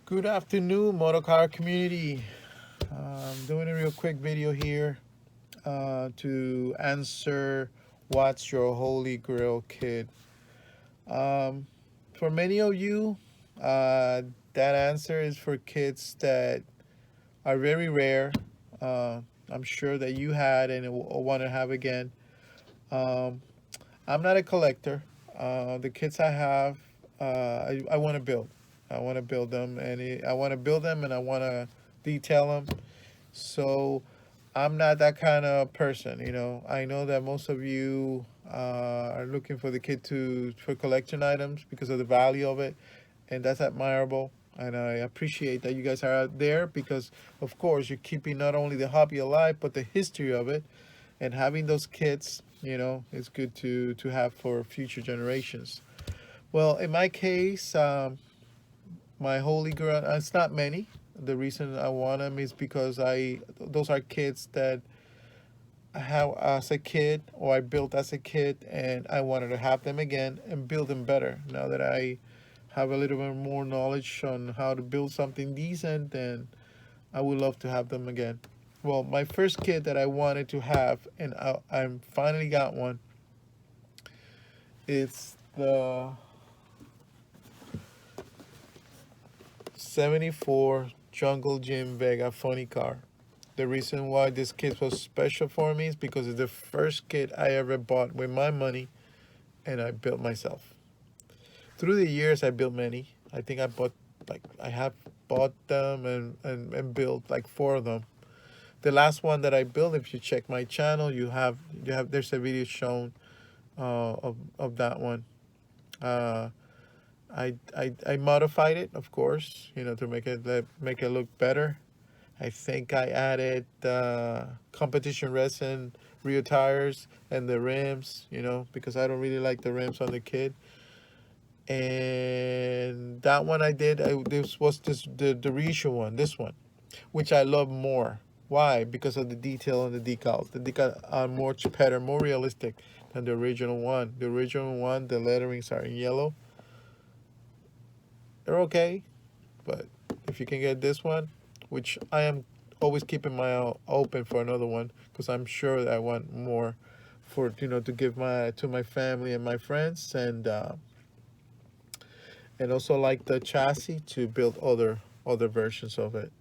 Good afternoon, motorcar community. I'm doing a real quick video here to answer what's your holy grail kid. Um, for many of you, that answer is for kids that are very rare. Uh, I'm sure that you had and want to have again. Um, I'm not a collector. The kits I have, I want to build. I want to build them, and I want to build them, and I want to detail them. So I'm not that kind of person. I know that most of you are looking for the kit for collection items because of the value of it, and that's admirable. And I appreciate that you guys are out there because, of course, you're keeping not only the hobby alive but the history of it, and having those kits, is good to have for future generations. Well, in my case, my holy grail, it's not many. The reason I want them is because those are kits that I have as a kid or I built as a kid, and I wanted to have them again and build them better. Now that I have a little bit more knowledge on how to build something decent, then I would love to have them again. Well, my first kit that I wanted to have, and I finally got one, it's the 74 Jungle Jim Vega funny car. The reason why this kit was special for me is because it's the first kit I ever bought with my money and I built myself. Through the years, I built many. I think I have bought them and built like four of them. The last one that I built, if you check my channel, there's a video shown of that one. Uh, I modified it, of course, to make it look better. I think I added competition resin rear tires and the rims, because I don't really like the rims on the kit. And that one I did. This was the reissue one, this one, which I love more. Why? Because of the detail on the decals. The decals are much better, more realistic than the original one. The original one, the letterings are in yellow. They're okay, but if you can get this one, which I am always keeping my eye open for another one, because I'm sure that I want more for to give to my family and my friends, and also like the chassis to build other versions of it.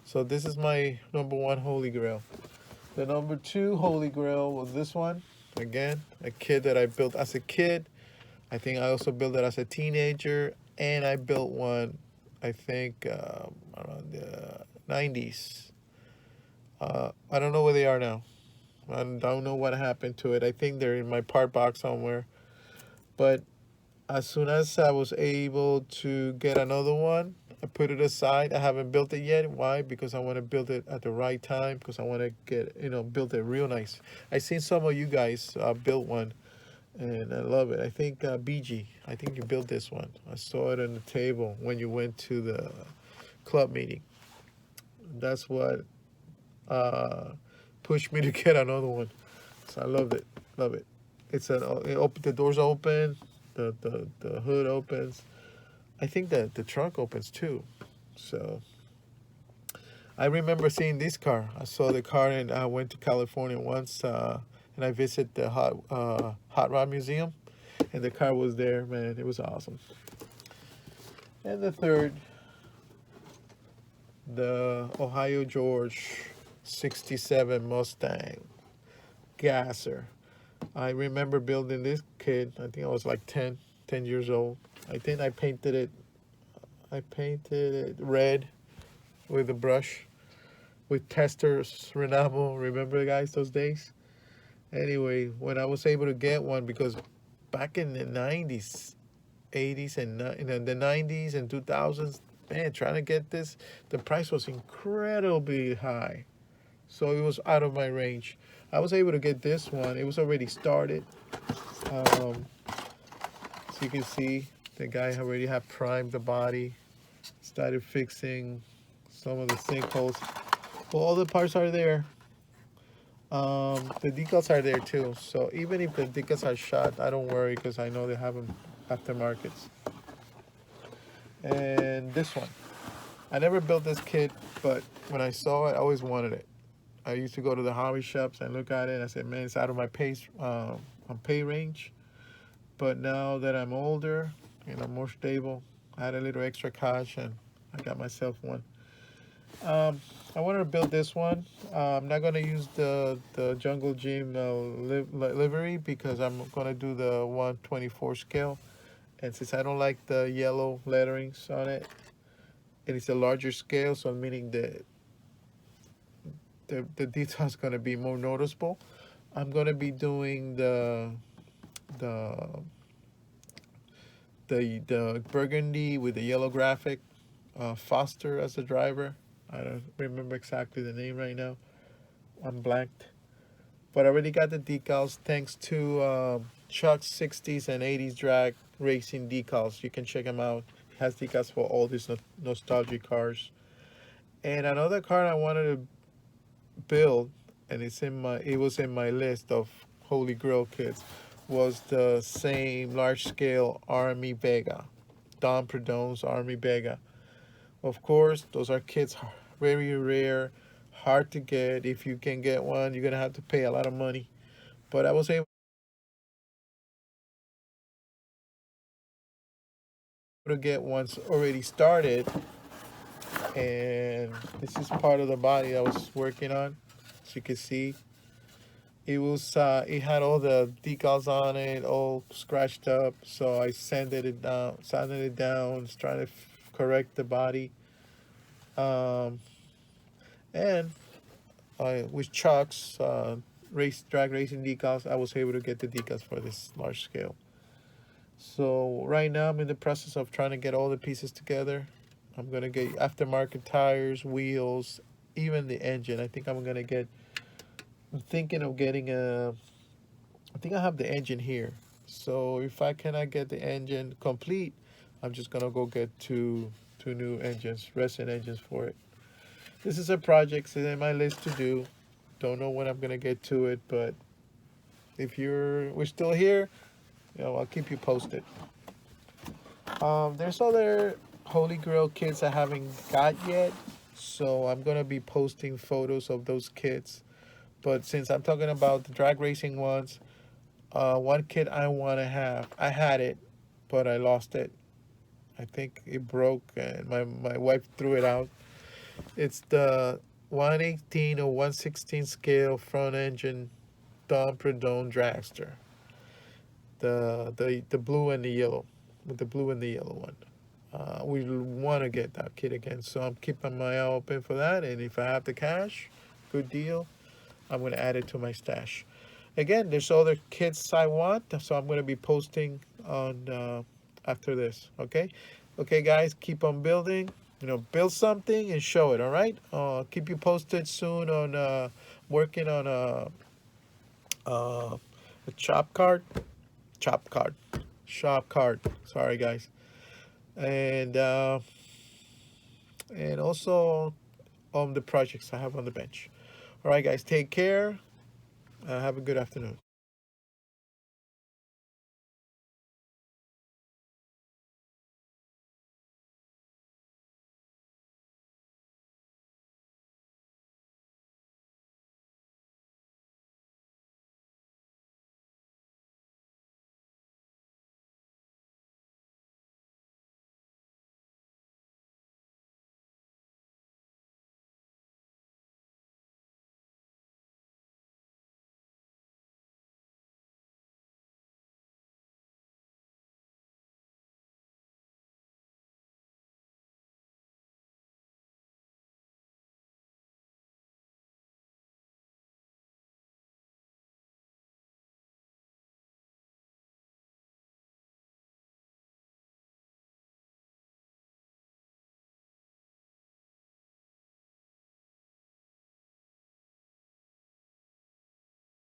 So this is my number one holy grail. The number two holy grail was this one. Again, a kit that I built as a kid. I think I also built it as a teenager, and I built one, I think, around the 90s. I don't know where they are now. I don't know what happened to it. I think they're in my part box somewhere. But as soon as I was able to get another one, I put it aside. I haven't built it yet. Why? Because I want to build it at the right time. Because I want to build it real nice. I seen some of you guys build one, and I love it. I think BG. I think you built this one. I saw it on the table when you went to the club meeting. That's what uh, pushed me to get another one. So I loved it. Love it. The doors open, the hood opens. I think that the trunk opens too. So I remember seeing this car. I saw the car and I went to California once, and I visited the Hot Rod Museum, and the car was there. Man, it was awesome. And the third, the Ohio George 67 Mustang gasser. I remember building this kid. I think I was like 10 years old. I think I painted it red with a brush with testers Renamo. Remember, guys, those days? Anyway, when I was able to get one, because back in the 90s, 80s, and in the 90s and 2000s, man, trying to get this, the price was incredibly high. So it was out of my range. I was able to get this one. It was already started. So you can see the guy already had primed the body, started fixing some of the sinkholes. Well, all the parts are there. The decals are there too. So even if the decals are shot, I don't worry because I know they have them aftermarkets. And this one. I never built this kit, but when I saw it, I always wanted it. I used to go to the hobby shops and look at it and I said, man, it's out of my pay range. But now that I'm older, more stable, I had a little extra cash and I got myself one. Um, I wanted to build this one. I'm not gonna use the Jungle Gym livery because I'm gonna do the 124 scale. And since I don't like the yellow letterings on it, and it's a larger scale, so meaning the detail is gonna be more noticeable. I'm gonna be doing the the burgundy with the yellow graphic, Foster as the driver. I don't remember exactly the name right now. I'm blanked. But I already got the decals thanks to Chuck's 60s and 80s drag racing decals. You can check them out. It has decals for all these nostalgic cars. And another car I wanted to build, and it was in my list of Holy Grail kits, was the same large scale Army Vega, Don Perdone's Army Vega. Of course, those are kits very rare, hard to get. If you can get one, you're gonna have to pay a lot of money. But I was able to get ones already started, and this is part of the body I was working on. As you can see, it had all the decals on it, all scratched up. So I sanded it down, trying to correct the body. Um, and with Chuck's drag racing decals, I was able to get the decals for this large scale. So right now I'm in the process of trying to get all the pieces together. I'm gonna get aftermarket tires, wheels, even the engine. I'm thinking of getting I think I have the engine here. So if I cannot get the engine complete, I'm just gonna go get two new engines, racing engines for it. This is a project it's in my list to do. Don't know when I'm gonna get to it, but if we're still here, I'll keep you posted. There's other Holy Grail kits I haven't got yet, so I'm gonna be posting photos of those kits. But since I'm talking about the drag racing ones, one kit I want to have, I had it, but I lost it. I think it broke, and my wife threw it out. It's the 118 or 116 scale front engine Dom Perdone dragster. The blue and the yellow, with the blue and the yellow one. We want to get that kit again, so I'm keeping my eye open for that. And if I have the cash, good deal, I'm going to add it to my stash. Again, there's other kits I want, so I'm going to be posting on after this. Okay, guys, keep on building. Build something and show it. All right. Keep you posted soon on working on a chop card, shop card. Sorry, guys, and also on the projects I have on the bench. All right, guys, take care. Have a good afternoon.